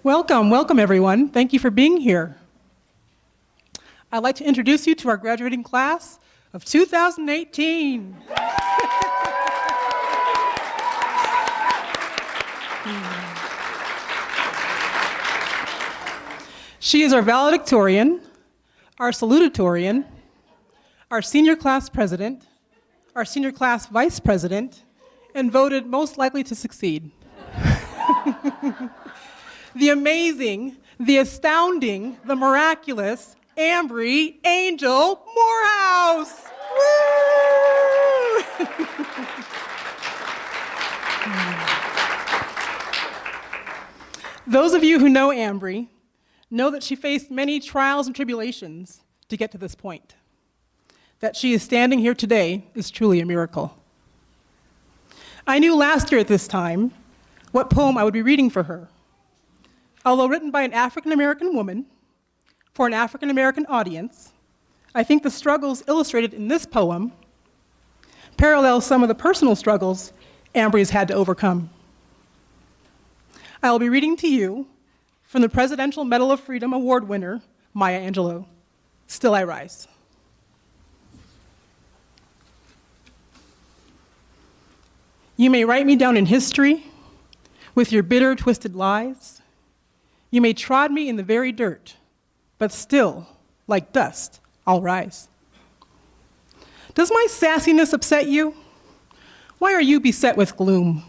Welcome everyone. Thank you for being here. I'd like to introduce you to our graduating class of 2018. She is our valedictorian, our salutatorian, our senior class president, our senior class vice president, and voted most likely to succeed. The amazing, the astounding, the miraculous Ambry Angel Morehouse. Woo! Those of you who know Ambry know that she faced many trials and tribulations to get to this point. That she is standing here today is truly a miracle. I knew last year at this time what poem I would be reading for her. Although written by an African-American woman for an African-American audience, I think the struggles illustrated in this poem parallel some of the personal struggles Ambry has had to overcome. I will be reading to you from the Presidential Medal of Freedom Award winner, Maya Angelou, Still I Rise. You may write me down in history with your bitter, twisted lies. You may trod me in the very dirt, but still, like dust, I'll rise. Does my sassiness upset you? Why are you beset with gloom?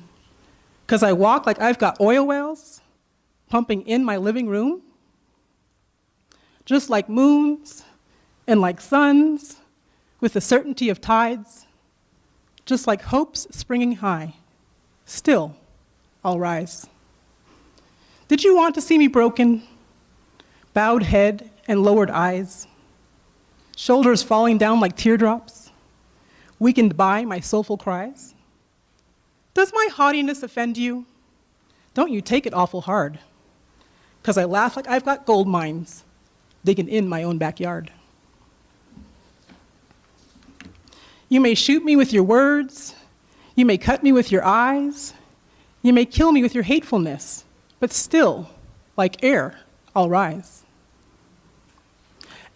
'Cause I walk like I've got oil wells pumping in my living room? Just like moons and like suns with the certainty of tides, just like hopes springing high, still I'll rise. Did you want to see me broken, bowed head and lowered eyes, shoulders falling down like teardrops, weakened by my soulful cries? Does my haughtiness offend you? Don't you take it awful hard, 'cause I laugh like I've got gold mines digging in my own backyard. You may shoot me with your words, you may cut me with your eyes, you may kill me with your hatefulness, but still, like air, I'll rise.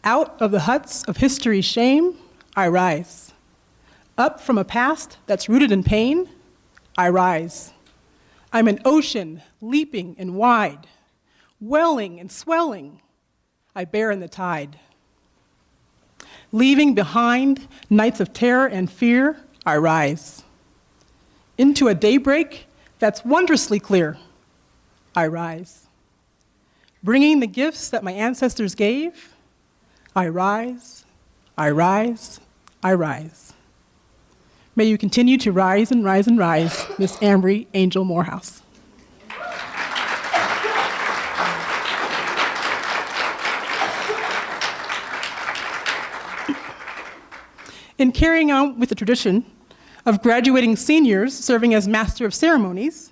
Out of the huts of history's shame, I rise. Up from a past that's rooted in pain, I rise. I'm an ocean leaping and wide, welling and swelling, I bear in the tide. Leaving behind nights of terror and fear, I rise. Into a daybreak that's wondrously clear, I rise. Bringing the gifts that my ancestors gave, I rise, I rise, I rise. May you continue to rise and rise and rise, Miss Ambry Angel Morehouse. In carrying on with the tradition of graduating seniors serving as Master of Ceremonies,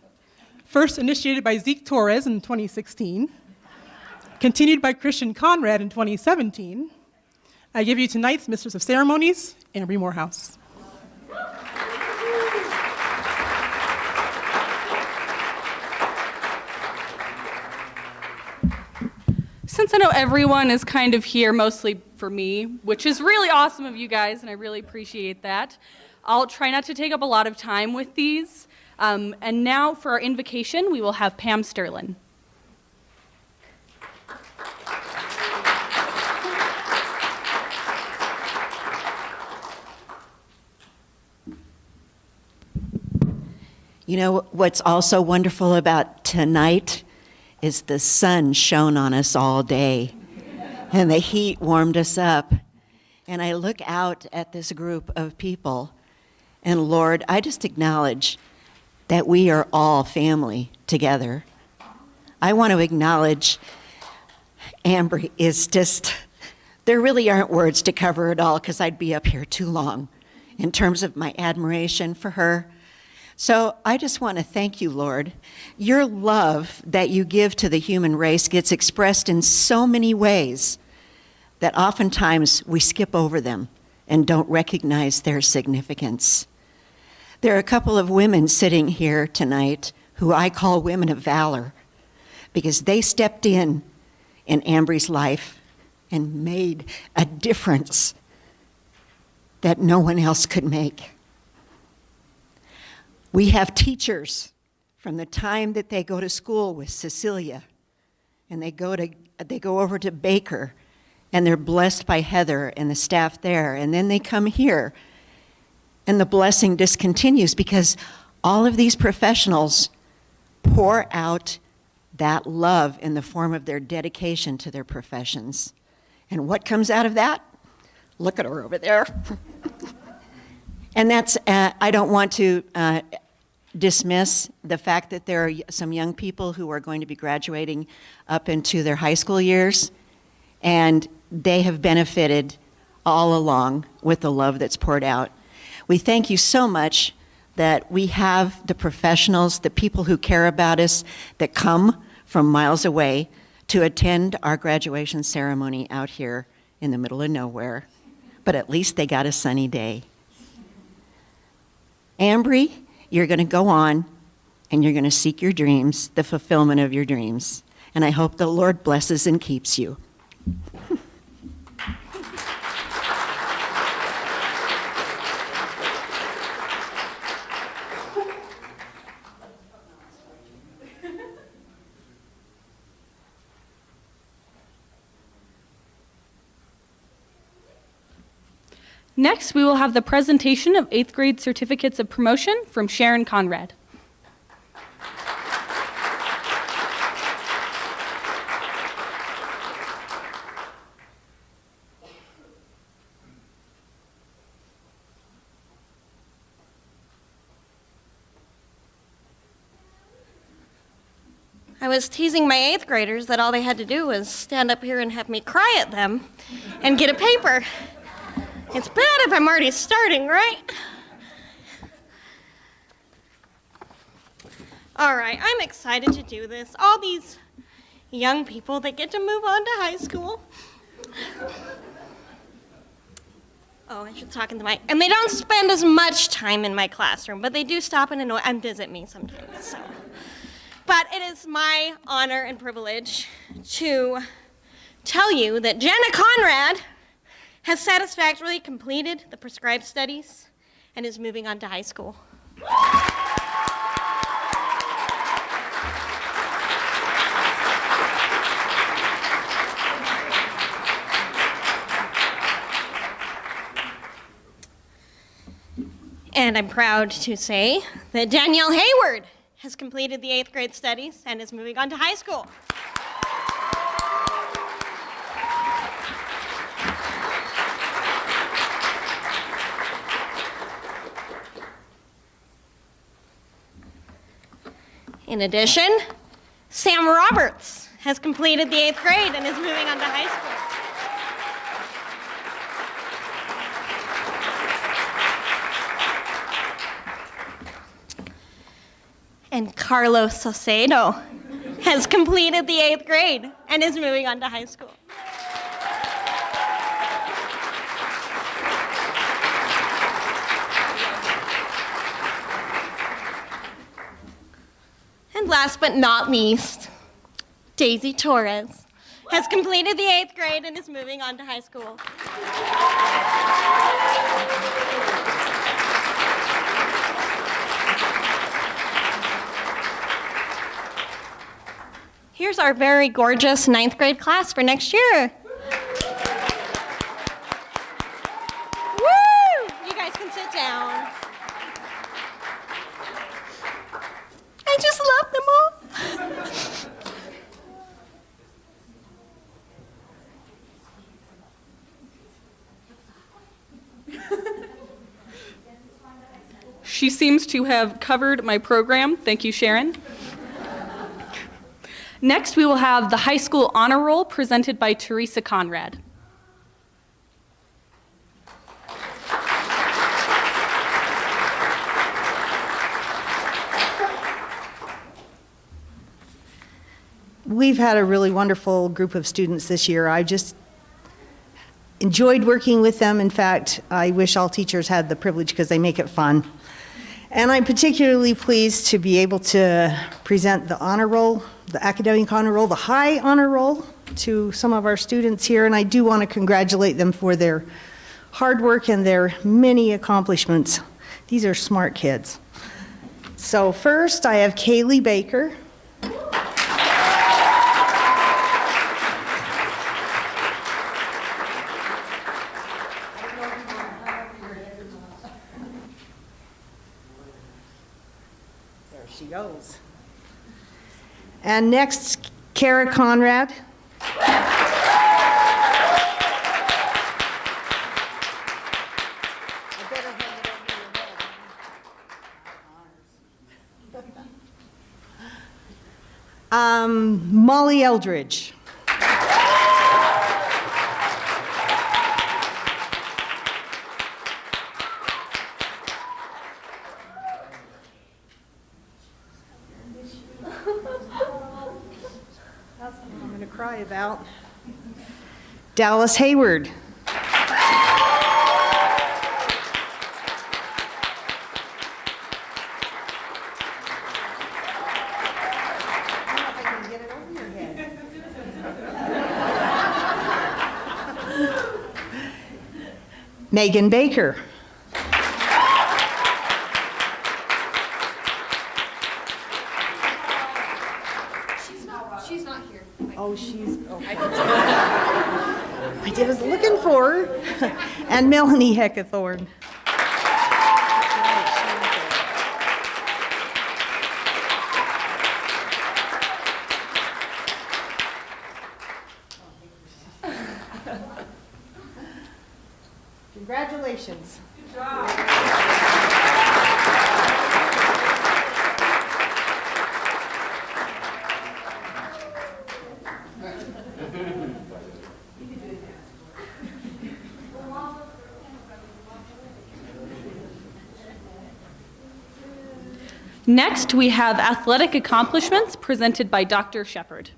first initiated by Zeke Torres in 2016, continued by Christian Conrad in 2017, I give you tonight's Mistress of Ceremonies, Ambry Morehouse. Since I know everyone is kind of here mostly for me, which is really awesome of you guys, and I really appreciate that, I'll try not to take up a lot of time with these. And now for our invocation, we will have Pam Sterlin. You know what's also wonderful about tonight is the sun shone on us all day and the heat warmed us up. And I look out at this group of people and Lord, I just acknowledge that we are all family together. I want to acknowledge Ambry is just, there really aren't words to cover it all because I'd be up here too long in terms of my admiration for her. So I just want to thank you, Lord. Your love that you give to the human race gets expressed in so many ways that oftentimes we skip over them and don't recognize their significance. There are a couple of women sitting here tonight who I call women of valor, because they stepped in Ambry's life and made a difference that no one else could make. We have teachers from the time that they go to school with Cecilia, and they go over to Baker, and they're blessed by Heather and the staff there, and then they come here, and the blessing discontinues because all of these professionals pour out that love in the form of their dedication to their professions. And what comes out of that? Look at her over there. And that's, I don't want to dismiss the fact that there are some young people who are going to be graduating up into their high school years, and they have benefited all along with the love that's poured out. We thank you so much that we have the professionals, the people who care about us, that come from miles away to attend our graduation ceremony out here in the middle of nowhere. But at least they got a sunny day. Ambry, you're going to go on and you're going to seek your dreams, the fulfillment of your dreams. And I hope the Lord blesses and keeps you. Next, we will have the presentation of 8th grade certificates of promotion from Sharon Conrad. I was teasing my 8th graders that all they had to do was stand up here and have me cry at them and get a paper. It's bad if I'm already starting, right? All right, I'm excited to do this. All these young people that get to move on to high school. Oh, I should talk in the mic. And they don't spend as much time in my classroom, but they do stop and annoy and visit me sometimes. So. But it is my honor and privilege to tell you that Jenna Conrad has satisfactorily completed the prescribed studies and is moving on to high school. And I'm proud to say that Danielle Hayward has completed the 8th grade studies and is moving on to high school. In addition, Sam Roberts has completed the 8th grade and is moving on to high school. And Carlos Saucedo has completed the 8th grade and is moving on to high school. And last but not least, Daisy Torres has completed the 8th grade and is moving on to high school. Here's our very gorgeous 9th grade class for next year. Woo! You guys can sit down. I just love them all. She seems to have covered my program. Thank you, Sharon. Next, we will have the high school honor roll presented by Teresa Conrad. We've had a really wonderful group of students this year. I just enjoyed working with them. In fact, I wish all teachers had the privilege because they make it fun. And I'm particularly pleased to be able to present the honor roll the academic honor roll, the high honor roll to some of our students here, and I do want to congratulate them for their hard work and their many accomplishments. These are smart kids. So first, I have Kaylee Baker. There she goes. And next, Kara Conrad. Molly Eldridge. That's what I'm going to cry about. Dallas Hayward. Megan Baker. She's not here. Oh, I was looking for her. And Melanie Heckathorn. Congratulations. Good job. Next, we have athletic accomplishments presented by Dr. Shepard.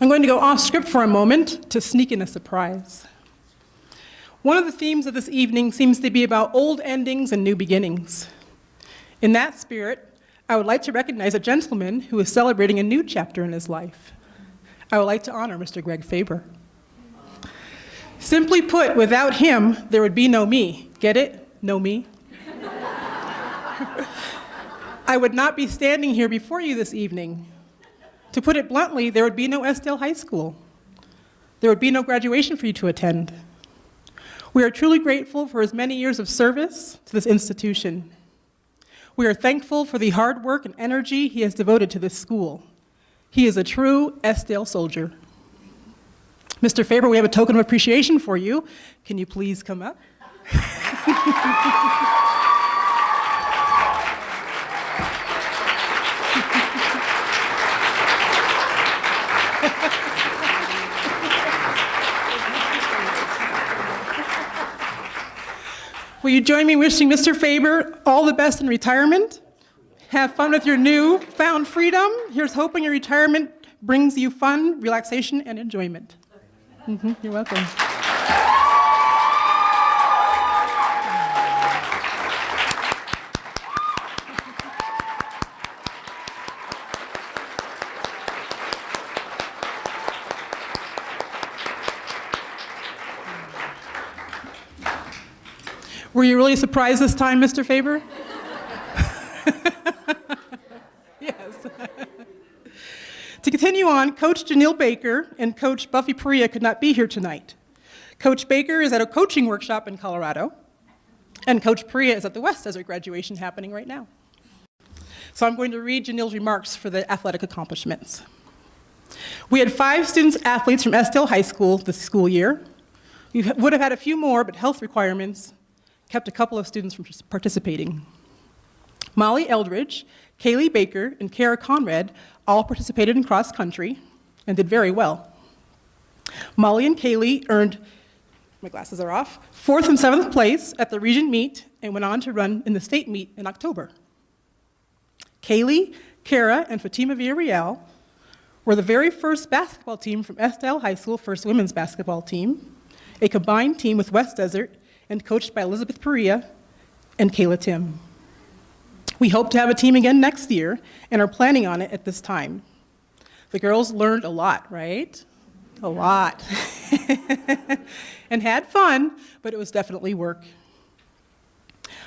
I'm going to go off script for a moment to sneak in a surprise. One of the themes of this evening seems to be about old endings and new beginnings. In that spirit, I would like to recognize a gentleman who is celebrating a new chapter in his life. I would like to honor Mr. Greg Faber. Simply put, without him, there would be no me. Get it? No me. I would not be standing here before you this evening. To put it bluntly, there would be no EskDale High School. There would be no graduation for you to attend. We are truly grateful for his many years of service to this institution. We are thankful for the hard work and energy he has devoted to this school. He is a true EskDale soldier. Mr. Faber, we have a token of appreciation for you. Can you please come up? Will you join me in wishing Mr. Faber all the best in retirement? Have fun with your new found freedom. Here's hoping your retirement brings you fun, relaxation, and enjoyment. You're welcome. Were you really surprised this time, Mr. Faber? Yes. To continue on, Coach Janelle Baker and Coach Buffy Perea could not be here tonight. Coach Baker is at a coaching workshop in Colorado, and Coach Perea is at the West Desert graduation happening right now. So I'm going to read Janelle's remarks for the athletic accomplishments. We had 5 students athletes from EskDale High School this school year. We would have had a few more, but health requirements kept a couple of students from participating. Molly Eldridge, Kaylee Baker, and Kara Conrad all participated in cross country and did very well. Molly and Kaylee earned, my glasses are off, 4th and 7th place at the region meet and went on to run in the state meet in October. Kaylee, Kara, and Fatima Villarreal were the very first basketball team from EskDale High School, first women's basketball team, a combined team with West Desert and coached by Elizabeth Perea and Kayla Tim. We hope to have a team again next year and are planning on it at this time. The girls learned a lot, right? A lot. And had fun, but it was definitely work.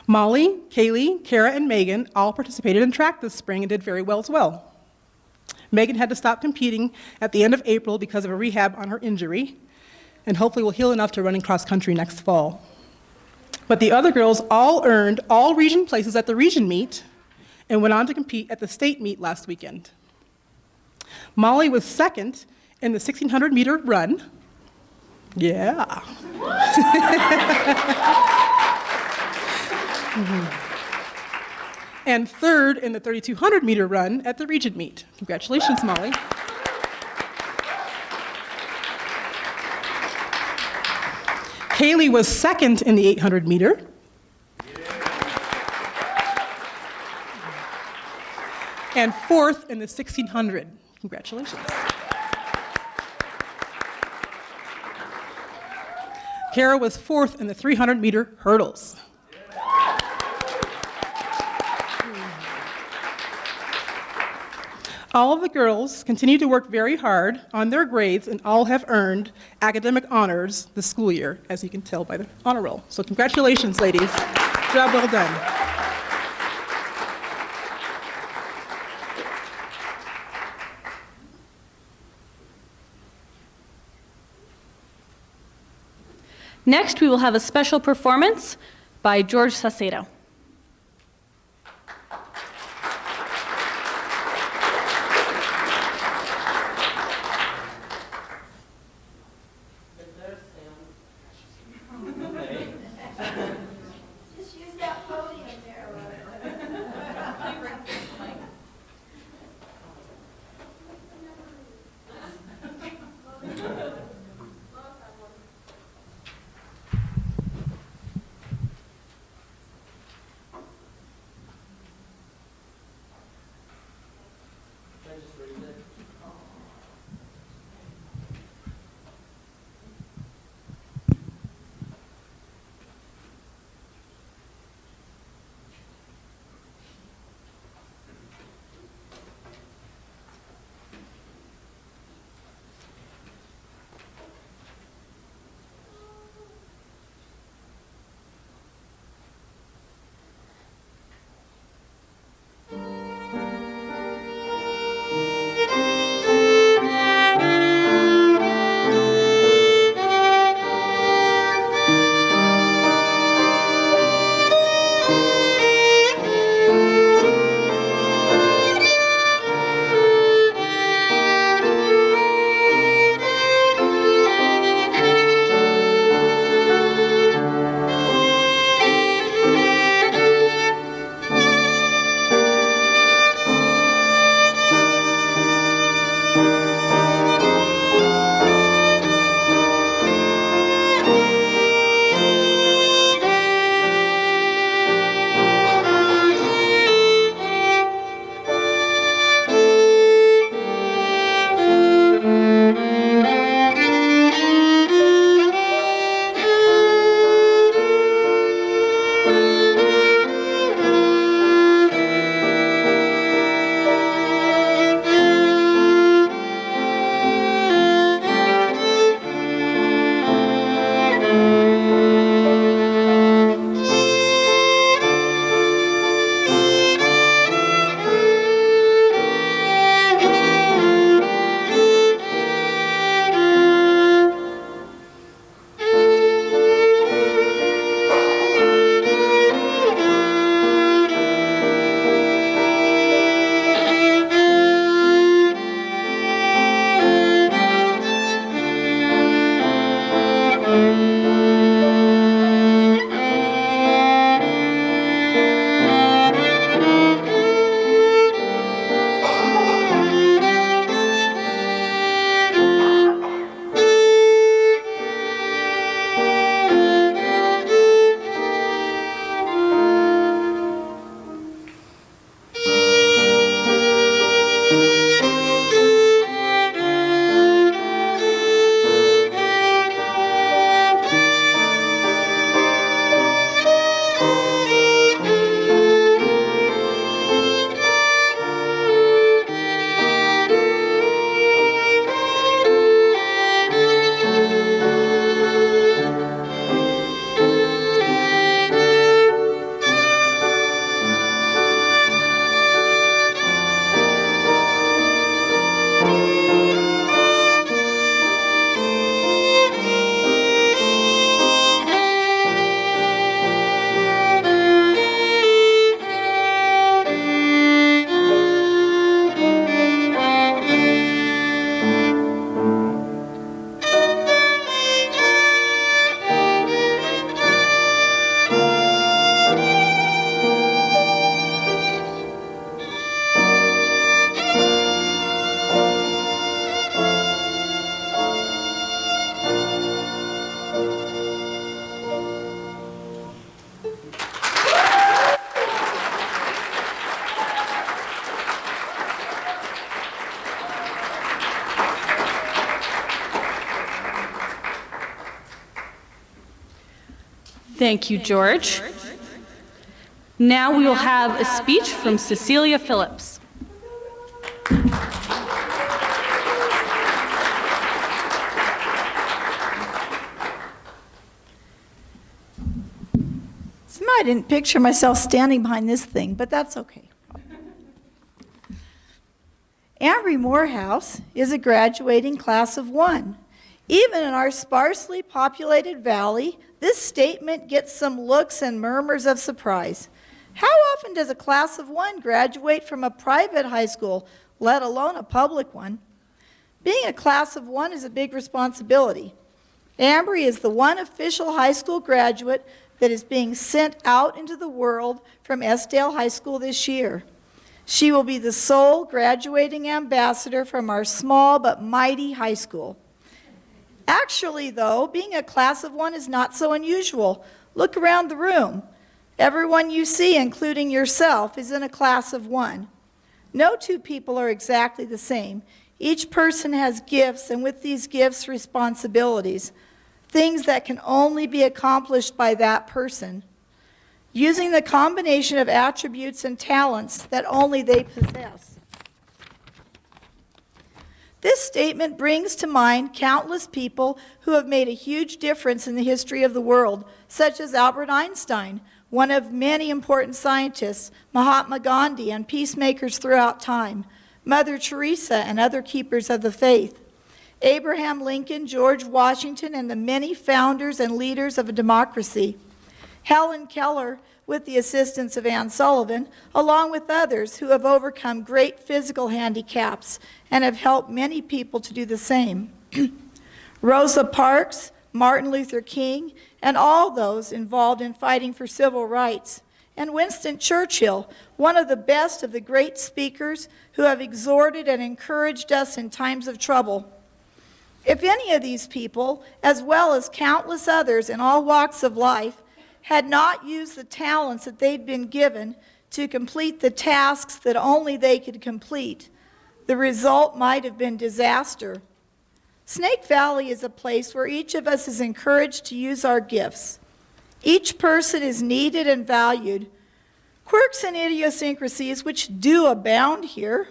Molly, Kaylee, Kara, and Megan all participated in track this spring and did very well as well. Megan had to stop competing at the end of April because of a rehab on her injury, and hopefully will heal enough to run in cross country next fall. But the other girls all earned all region places at the region meet and went on to compete at the state meet last weekend. Molly was second in the 1,600-meter run. Yeah. And third in the 3,200-meter run at the region meet. Congratulations, Molly. Kaylee was second in the 800-meter. And fourth in the 1,600. Congratulations. Kara was fourth in the 300-meter hurdles. All of the girls continue to work very hard on their grades and all have earned academic honors this school year, as you can tell by the honor roll. So congratulations, ladies. Job well done. Next, we will have a special performance by George Sacedo. Thank you, George. Now we will have a speech from Cecilia Phillips. Somehow I didn't picture myself standing behind this thing, but that's okay. Ambry Morehouse is a graduating class of 1. Even in our sparsely populated valley, this statement gets some looks and murmurs of surprise. How often does a class of 1 graduate from a private high school, let alone a public one? Being a class of 1 is a big responsibility. Ambry is the one official high school graduate that is being sent out into the world from EskDale High School this year. She will be the sole graduating ambassador from our small but mighty high school. Actually, though, being a class of 1 is not so unusual. Look around the room. Everyone you see, including yourself, is in a class of 1. No two people are exactly the same. Each person has gifts, and with these gifts, responsibilities, things that can only be accomplished by that person, using the combination of attributes and talents that only they possess. This statement brings to mind countless people who have made a huge difference in the history of the world, such as Albert Einstein, one of many important scientists, Mahatma Gandhi, and peacemakers throughout time, Mother Teresa, and other keepers of the faith, Abraham Lincoln, George Washington, and the many founders and leaders of a democracy, Helen Keller, with the assistance of Anne Sullivan, along with others who have overcome great physical handicaps and have helped many people to do the same. Rosa Parks, Martin Luther King, and all those involved in fighting for civil rights, and Winston Churchill, one of the best of the great speakers who have exhorted and encouraged us in times of trouble. If any of these people, as well as countless others in all walks of life, had not used the talents that they'd been given to complete the tasks that only they could complete, the result might have been disaster. Snake Valley is a place where each of us is encouraged to use our gifts. Each person is needed and valued. Quirks and idiosyncrasies, which do abound here,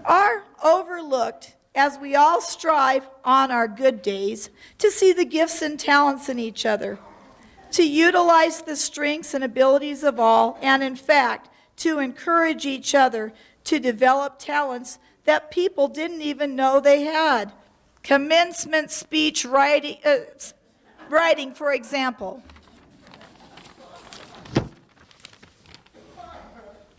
are overlooked as we all strive on our good days to see the gifts and talents in each other, to utilize the strengths and abilities of all, and in fact, to encourage each other to develop talents that people didn't even know they had. Commencement speech writing, for example.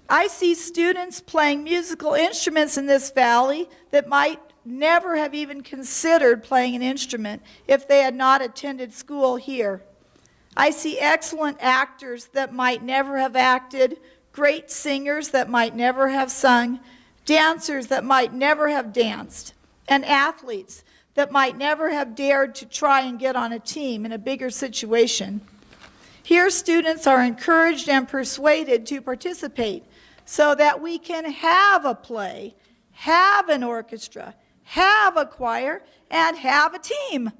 I see students playing musical instruments in this valley that might never have even considered playing an instrument if they had not attended school here. I see excellent actors that might never have acted, great singers that might never have sung, dancers that might never have danced, and athletes that might never have dared to try and get on a team in a bigger situation. Here, students are encouraged and persuaded to participate so that we can have a play, have an orchestra, have a choir, and have a team.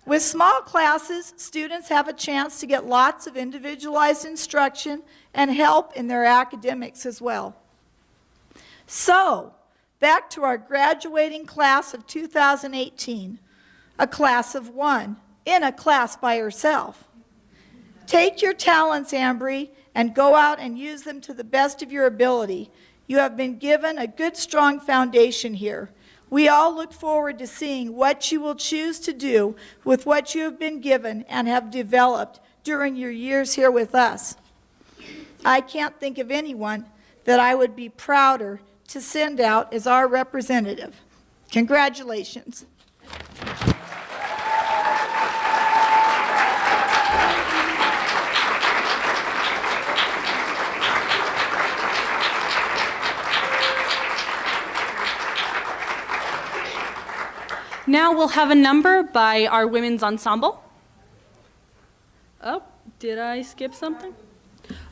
With small classes, students have a chance to get lots of individualized instruction and help in their academics as well. So, back to our graduating class of 2018, a class of 1, in a class by herself. Take your talents, Ambry, and go out and use them to the best of your ability. You have been given a good, strong foundation here. We all look forward to seeing what you will choose to do with what you have been given and have developed during your years here with us. I can't think of anyone that I would be prouder to send out as our representative. Congratulations. Now we'll have a number by our women's ensemble. Oh, did I skip something?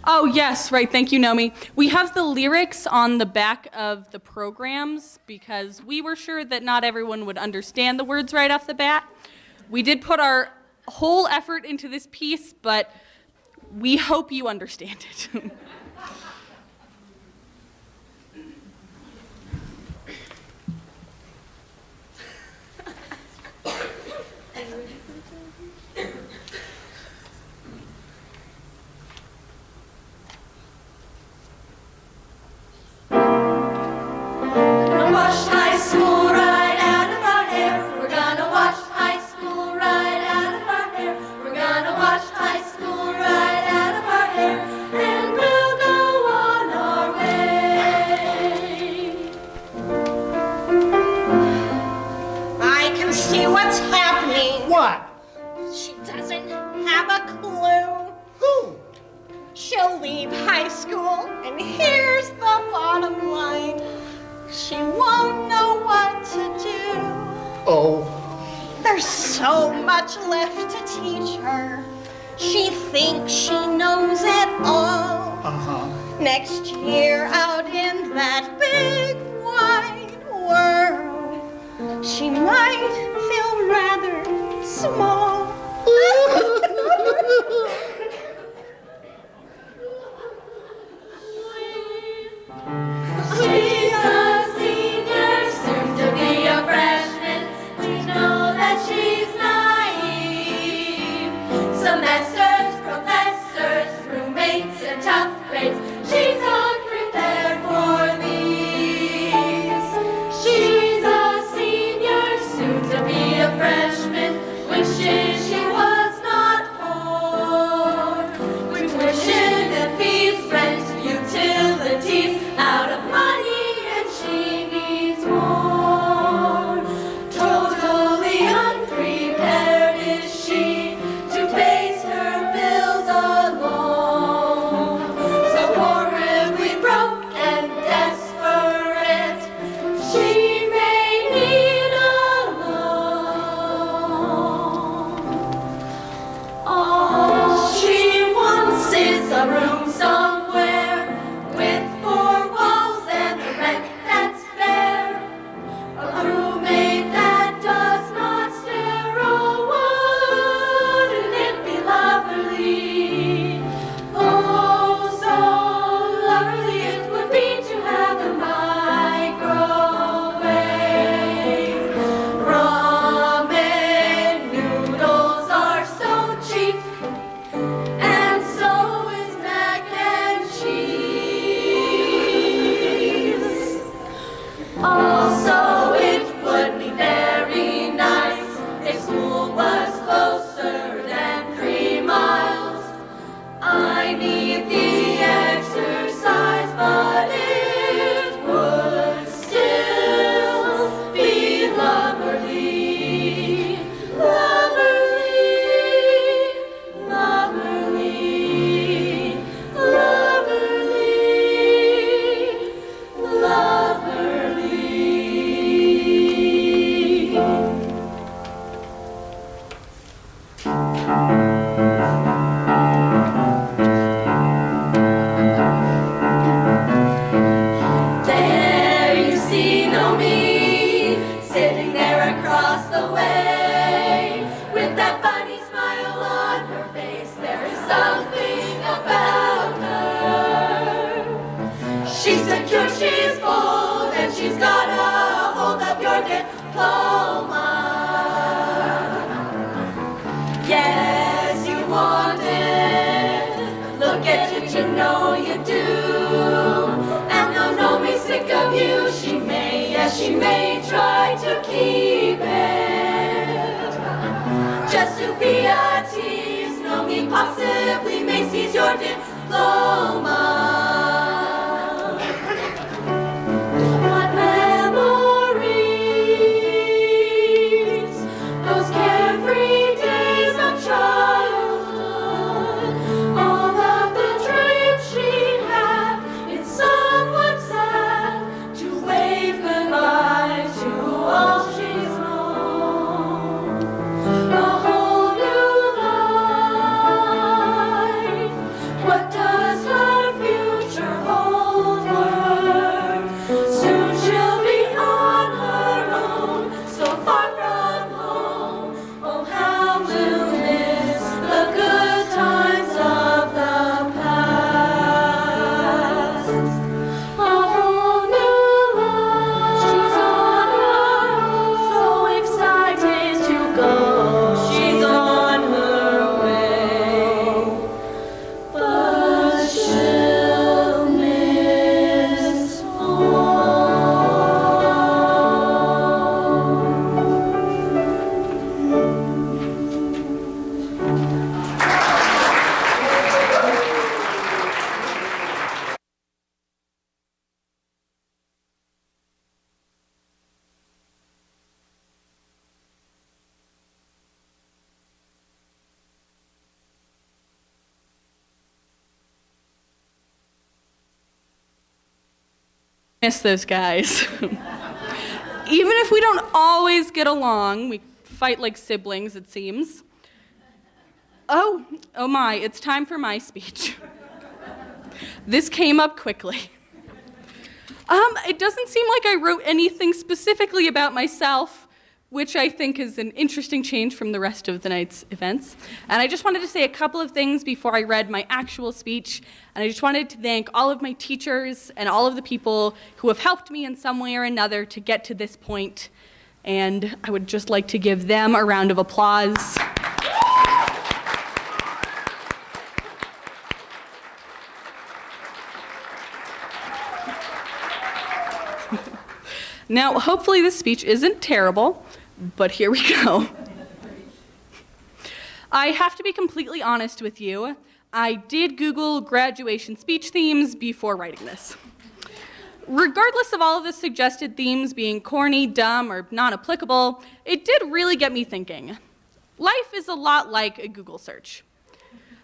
Oh, yes, right. Thank you, Nomi. We have the lyrics on the back of the programs because we were sure that not everyone would understand the words right off the bat. We did put our whole effort into this piece, but we hope you understand it. Wash high school right out of our hair. We're gonna wash high school right out of our hair. We're gonna wash high school right out of our hair. And we'll go on our way. I can see what's happening. What? She doesn't have a clue. Who? She'll leave high school, and here's the bottom line. She won't know what to do. Oh. There's so much left to teach her. She thinks she knows it all. Uh-huh. Next year, out in that big wide world, she might feel rather small. She's a senior, soon to be a freshman. We know that she's naive. Semesters, professors, roommates, and tough grades. She's unprepared for these. She's a senior, soon to be a freshman. Wishes she was not poor. With tuition and fees, rent, utilities, out of money, and she needs more. Totally unprepared is she to face her bills alone. So horribly broke and desperate, she may need a loan. All she wants is a room somewhere with four walls and the rent that's fair. A roommate that does not stare. Oh, wouldn't it be lovely? Oh, so lovely it would be to have a microwave. Ramen noodles are so cheap, and so is mac and cheese. Also, it would be very nice if school was closer than 3 miles. I need the exercise, but it would still be loverly, loverly, loverly, loverly, loverly. There you see Nomi, sitting there across the way, with that funny smile on her face. There is something about her. She's secure, she's bold, and she's got a hold of your diploma. Yes, you want it. Look at it, you know you do. And though Nomi's sick of you, she may, yes, she may try to keep it. Just to be a tease, Nomi possibly may seize your diploma. What memories, those carefree days of childhood, all of the dreams she had, it's somewhat sad to wave goodbye to all she's known. A whole new life, what does her future miss those guys. Even if we don't always get along, we fight like siblings, it seems. Oh my, it's time for my speech. This came up quickly. It doesn't seem like I wrote anything specifically about myself, which I think is an interesting change from the rest of the night's events. And I just wanted to say a couple of things before I read my actual speech. And I just wanted to thank all of my teachers and all of the people who have helped me in some way or another to get to this point. And I would just like to give them a round of applause. Now, hopefully this speech isn't terrible, but here we go. I have to be completely honest with you. I did Google graduation speech themes before writing this. Regardless of all of the suggested themes being corny, dumb, or non-applicable, it did really get me thinking. Life is a lot like a Google search.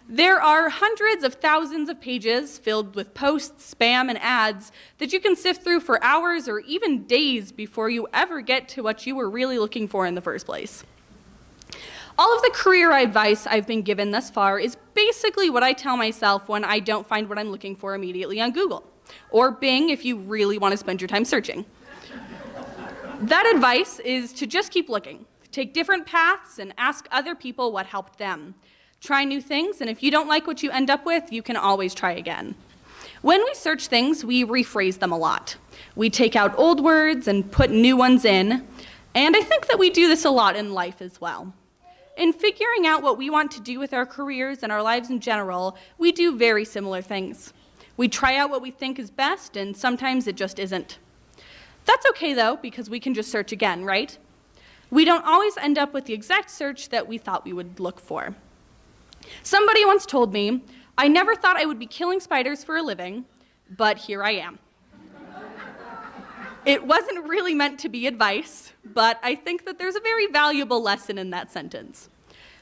There are hundreds of thousands of pages filled with posts, spam, and ads that you can sift through for hours or even days before you ever get to what you were really looking for in the first place. All of the career advice I've been given thus far is basically what I tell myself when I don't find what I'm looking for immediately on Google, or Bing if you really want to spend your time searching. That advice is to just keep looking, take different paths, and ask other people what helped them. Try new things, and if you don't like what you end up with, you can always try again. When we search things, we rephrase them a lot. We take out old words and put new ones in, and I think that we do this a lot in life as well. In figuring out what we want to do with our careers and our lives in general, we do very similar things. We try out what we think is best, and sometimes it just isn't. That's okay though, because we can just search again, right? We don't always end up with the exact search that we thought we would look for. Somebody once told me, I never thought I would be killing spiders for a living, but here I am. It wasn't really meant to be advice, but I think that there's a very valuable lesson in that sentence.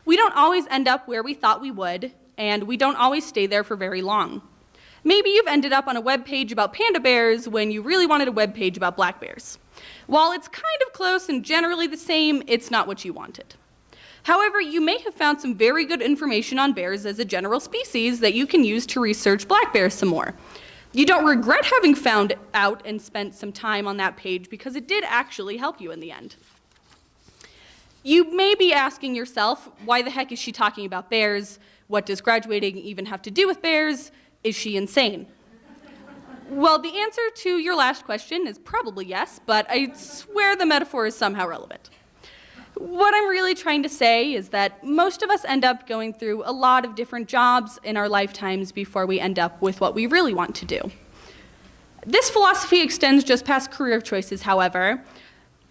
We don't always end up where we thought we would, and we don't always stay there for very long. Maybe you've ended up on a web page about panda bears when you really wanted a web page about black bears. While it's kind of close and generally the same, it's not what you wanted. However, you may have found some very good information on bears as a general species that you can use to research black bears some more. You don't regret having found out and spent some time on that page because it did actually help you in the end. You may be asking yourself, why the heck is she talking about bears? What does graduating even have to do with bears? Is she insane? Well, the answer to your last question is probably yes, but I swear the metaphor is somehow relevant. What I'm really trying to say is that most of us end up going through a lot of different jobs in our lifetimes before we end up with what we really want to do. This philosophy extends just past career choices, however.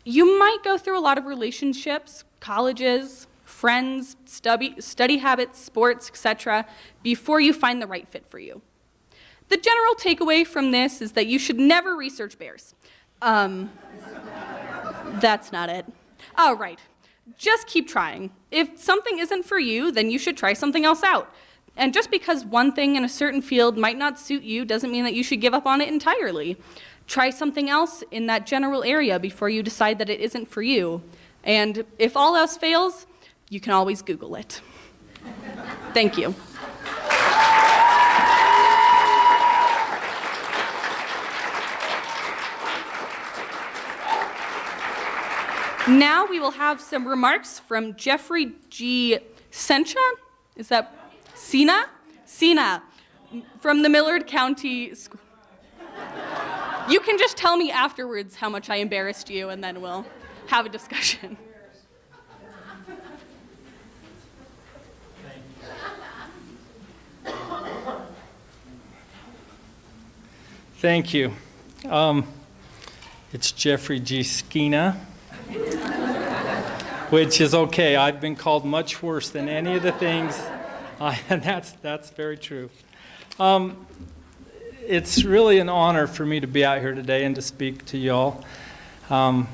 You might go through a lot of relationships, colleges, friends, study habits, sports, etc., before you find the right fit for you. The general takeaway from this is that you should never research bears. That's not it. Oh, right. Just keep trying. If something isn't for you, then you should try something else out. And just because one thing in a certain field might not suit you doesn't mean that you should give up on it entirely. Try something else in that general area before you decide that it isn't for you. And if all else fails, you can always Google it. Thank you. Now we will have some remarks from Jeffrey G. Sencha. Is that Sina? Sina, from the Millard County School. You can just tell me afterwards how much I embarrassed you, and then we'll have a discussion. Thank you. It's Jeffrey G. Skeena, which is okay. I've been called much worse than any of the things, and that's very true. It's really an honor for me to be out here today and to speak to y'all. The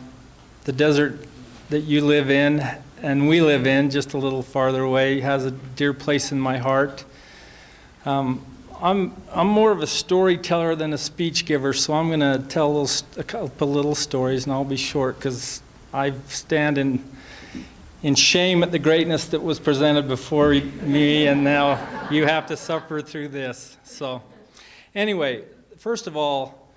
desert that you live in and we live in, just a little farther away, has a dear place in my heart. I'm more of a storyteller than a speech giver, so I'm going to tell a couple little stories, and I'll be short because I stand in shame at the greatness that was presented before me, and now you have to suffer through this. So anyway, first of all,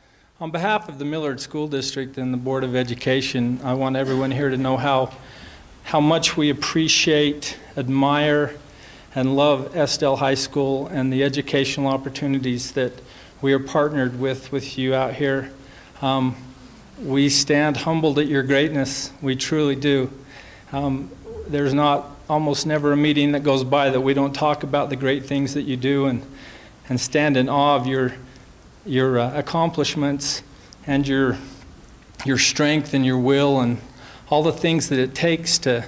on behalf of the Millard School District and the Board of Education, I want everyone here to know how much we appreciate, admire, and love EskDale High School and the educational opportunities that we are partnered with you out here. We stand humbled at your greatness. We truly do. There's almost never a meeting that goes by that we don't talk about the great things that you do and stand in awe of your accomplishments and your strength and your will and all the things that it takes to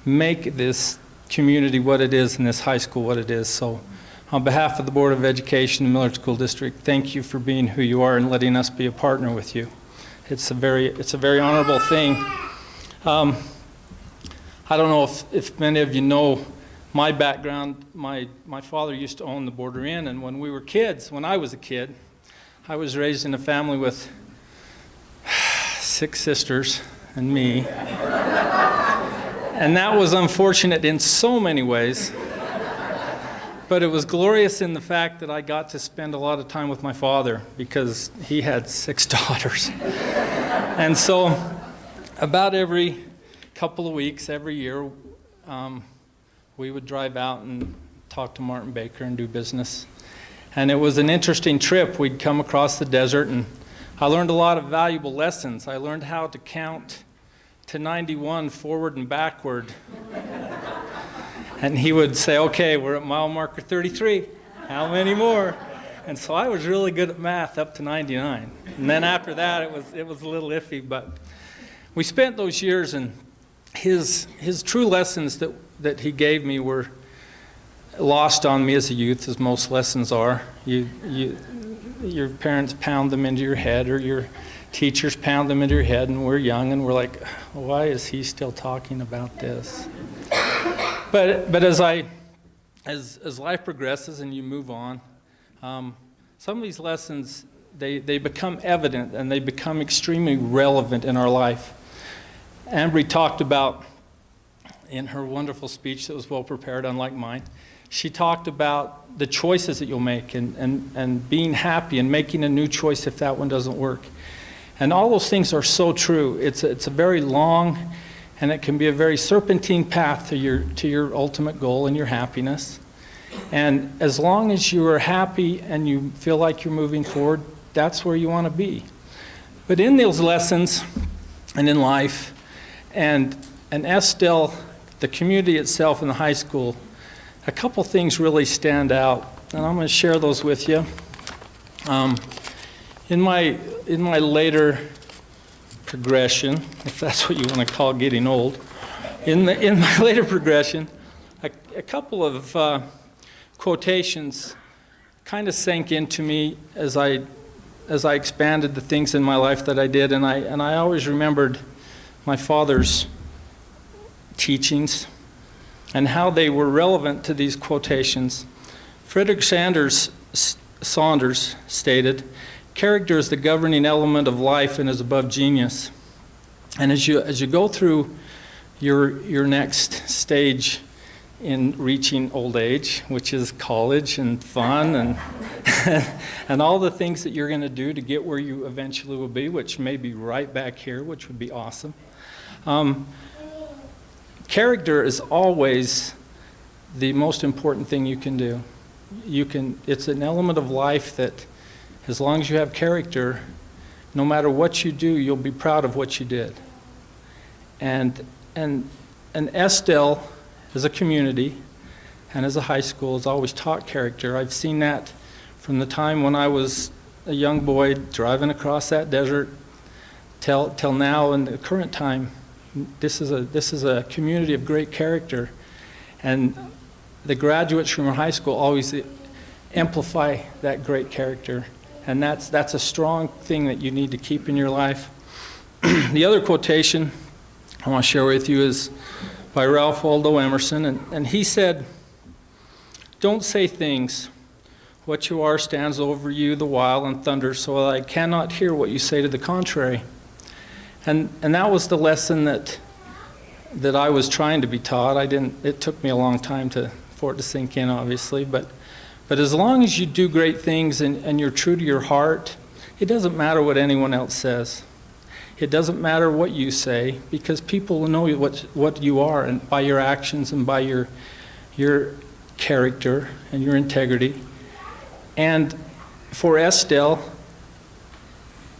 make this community what it is and this high school what it is. So on behalf of the Board of Education and Millard School District, thank you for being who you are and letting us be a partner with you. It's a very honorable thing. I don't know if many of you know my background. My father used to own the Border Inn, and when I was a kid, I was raised in a family with 6 sisters and me. And that was unfortunate in so many ways, but it was glorious in the fact that I got to spend a lot of time with my father because he had 6 daughters. And so about every couple of weeks, every year, we would drive out and talk to Martin Baker and do business. And it was an interesting trip. We'd come across the desert, and I learned a lot of valuable lessons. I learned how to count to 91 forward and backward. And he would say, okay, we're at mile marker 33. How many more? And so I was really good at math up to 99. And then after that, it was a little iffy. But we spent those years, and his true lessons that he gave me were lost on me as a youth, as most lessons are. Your parents pound them into your head, or your teachers pound them into your head, and we're young and we're like, why is he still talking about this? But as life progresses and you move on, some of these lessons, they become evident and they become extremely relevant in our life. Ambry talked about, in her wonderful speech that was well prepared, unlike mine, she talked about the choices that you'll make and being happy and making a new choice if that one doesn't work. And all those things are so true. It's a very long, and it can be a very serpentine path to your ultimate goal and your happiness. And as long as you are happy and you feel like you're moving forward, that's where you want to be. But in those lessons and in life, and EskDale, the community itself and the high school, a couple things really stand out, and I'm going to share those with you. In my later progression, if that's what you want to call getting old, in my later progression, a couple of quotations kind of sank into me as I expanded the things in my life that I did, and I always remembered my father's teachings and how they were relevant to these quotations. Frederick Saunders stated, "Character is the governing element of life and is above genius." And as you go through your next stage in reaching old age, which is college and fun and and all the things that you're going to do to get where you eventually will be, which may be right back here, which would be awesome. Character is always the most important thing you can do. It's an element of life that, as long as you have character, no matter what you do, you'll be proud of what you did. And EskDale, as a community and as a high school, has always taught character. I've seen that from the time when I was a young boy driving across that desert till now in the current time. This is a community of great character, and the graduates from our high school always amplify that great character, and that's a strong thing that you need to keep in your life. The other quotation I want to share with you is by Ralph Waldo Emerson, and he said, "Don't say things What you are stands over you the while and thunders, so that I cannot hear what you say to the contrary. And that was the lesson that I was trying to be taught. It took me a long time for it to sink in, obviously, but as long as you do great things and you're true to your heart, it doesn't matter what anyone else says. It doesn't matter what you say, because people will know what you are, and by your actions and by your character and your integrity. And for EskDale,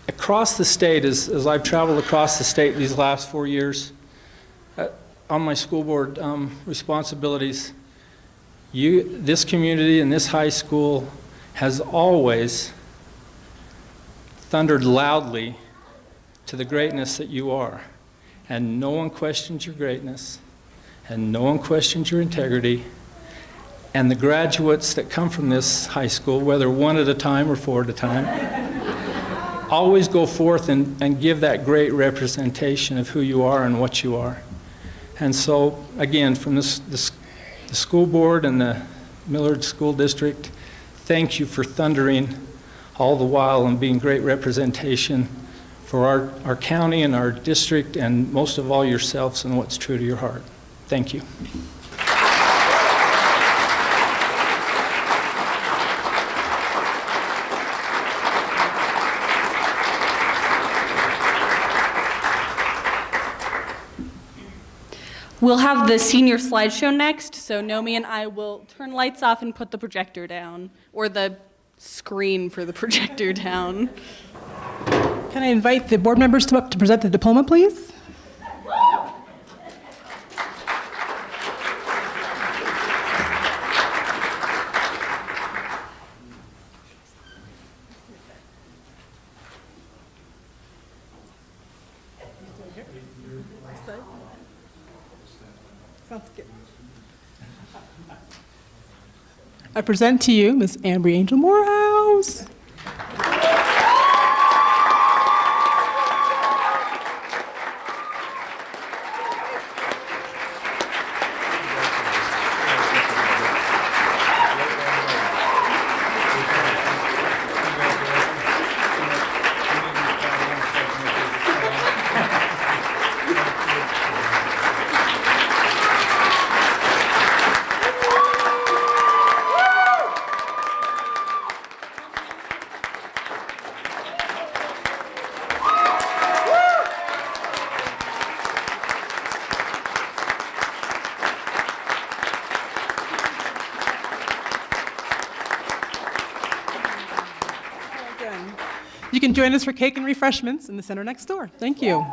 across the state, as I've traveled across the state these last 4 years, on my school board responsibilities, this community and this high school has always thundered loudly to the greatness that you are. And no one questions your greatness, and no one questions your integrity. And the graduates that come from this high school, whether one at a time or four at a time, always go forth and give that great representation of who you are and what you are. And so, again, from the school board and the Millard School District, thank you for thundering all the while and being great representation for our county and our district, and most of all yourselves and what's true to your heart. Thank you. We'll have the senior slideshow next, so Nomi and I will turn lights off and put the projector down, or the screen for the projector down. Can I invite the board members to up to present the diploma, please? Sounds good. I present to you Ms. Ambry Angel Morehouse. You can join us for cake and refreshments in the center next door. Thank you.